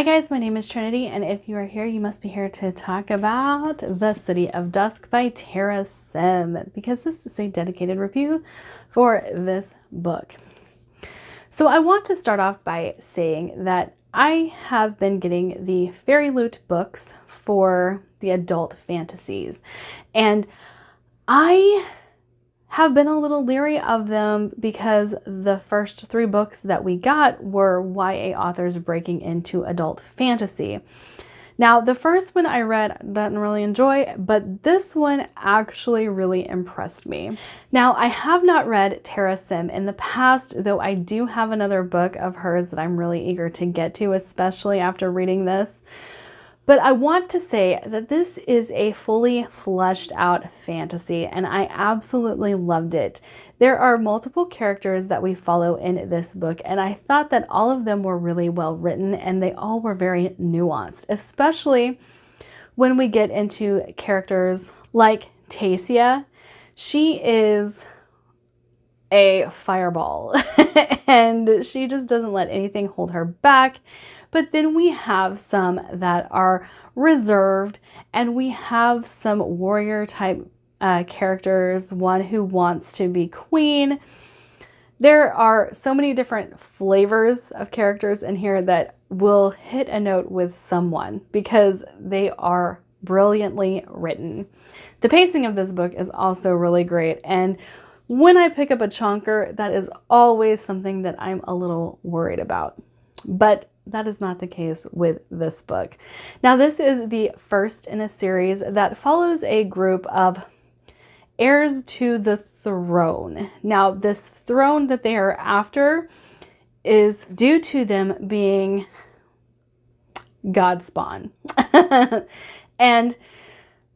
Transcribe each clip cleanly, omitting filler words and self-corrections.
Hi guys, my name is Trinity, and if you are here, you must be here to talk about The City of Dusk by Tara Sim, because this is a dedicated review for this book. So I want to start off by saying that I have been getting the Fairy Loot books for the adult fantasies, and I have been a little leery of them because the first 3 books that we got were YA authors breaking into adult fantasy. Now, the first one I read didn't really enjoy, but this one actually really impressed me. Now, I have not read Tara Sim in the past, though I do have another book of hers that I'm really eager to get to, especially after reading this. But I want to say that this is a fully fleshed out fantasy, and I absolutely loved it. There are multiple characters that we follow in this book, and I thought that all of them were really well written, and they all were very nuanced, especially when we get into characters like Tasia. She is a fireball, and she just doesn't let anything hold her back. But then we have some that are reserved, and we have some warrior type characters, one who wants to be queen. There are so many different flavors of characters in here that will hit a note with someone because they are brilliantly written. The pacing of this book is also really great, and when I pick up a chonker, that is always something that I'm a little worried about. But that is not the case with this book. Now, this is the first in a series that follows a group of heirs to the throne. Now, this throne that they are after is due to them being God spawn. And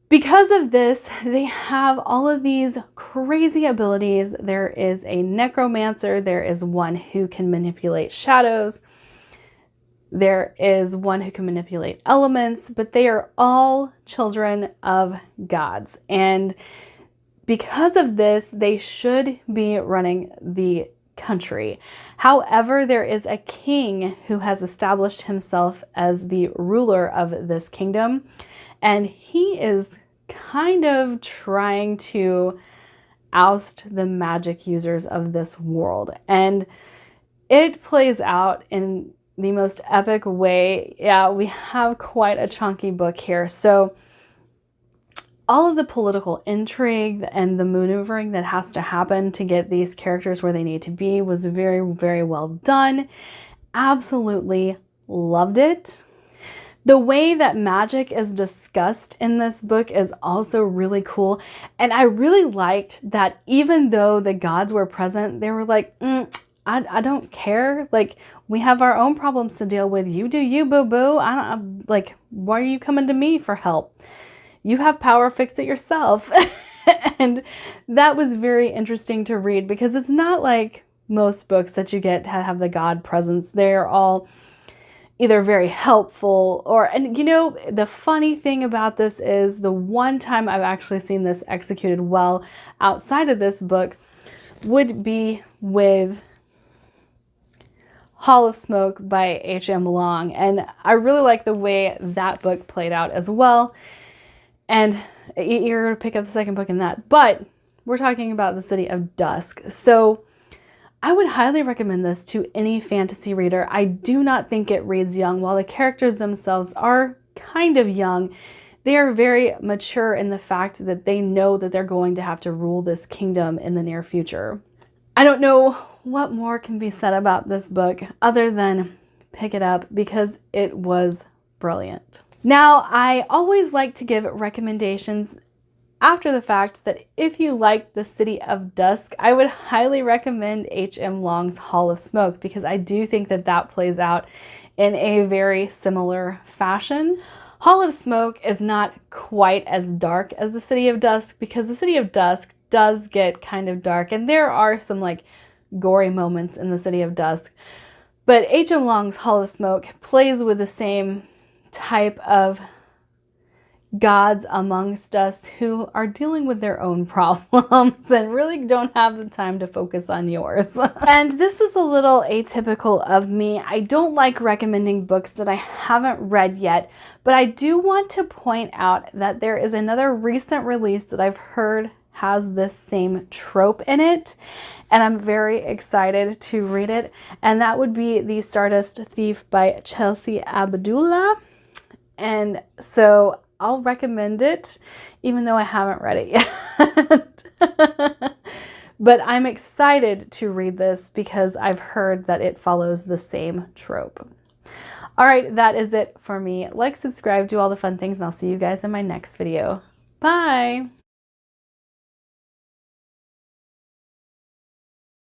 because of this, they have all of these crazy abilities. There is a necromancer. There is one who can manipulate shadows. There is one who can manipulate elements, but they are all children of gods. And because of this, they should be running the country. However, there is a king who has established himself as the ruler of this kingdom, and he is kind of trying to oust the magic users of this world. And it plays out in the most epic way. Yeah, we have quite a chunky book here. So all of the political intrigue and the maneuvering that has to happen to get these characters where they need to be was very, very well done. Absolutely loved it. The way that magic is discussed in this book is also really cool. And I really liked that even though the gods were present, they were like, I don't care. Like, we have our own problems to deal with. You do you, boo-boo. Like, why are you coming to me for help? You have power, fix it yourself. And that was very interesting to read because it's not like most books that you get have the God presence. They're all either very helpful and you know, the funny thing about this is the one time I've actually seen this executed well outside of this book would be with Hall of Smoke by H.M. Long, and I really like the way that book played out as well. And you're going to pick up the second book in that, but we're talking about The City of Dusk. So I would highly recommend this to any fantasy reader. I do not think it reads young. While the characters themselves are kind of young, they are very mature in the fact that they know that they're going to have to rule this kingdom in the near future. I don't know what more can be said about this book other than pick it up because it was brilliant. Now, I always like to give recommendations after the fact that if you like The City of Dusk, I would highly recommend H.M. Long's Hall of Smoke because I do think that that plays out in a very similar fashion. Hall of Smoke is not quite as dark as The City of Dusk because The City of Dusk does get kind of dark, and there are some like gory moments in The City of Dusk. But H.M. Long's Hall of Smoke plays with the same type of gods amongst us who are dealing with their own problems and really don't have the time to focus on yours. And this is a little atypical of me. I don't like recommending books that I haven't read yet, but I do want to point out that there is another recent release that I've heard has this same trope in it, and I'm very excited to read it, and that would be The Stardust Thief by Chelsea Abdullah. And so I'll recommend it, even though I haven't read it yet. But I'm excited to read this because I've heard that it follows the same trope. All right, that is it for me. Like, subscribe, do all the fun things, and I'll see you guys in my next video. Bye!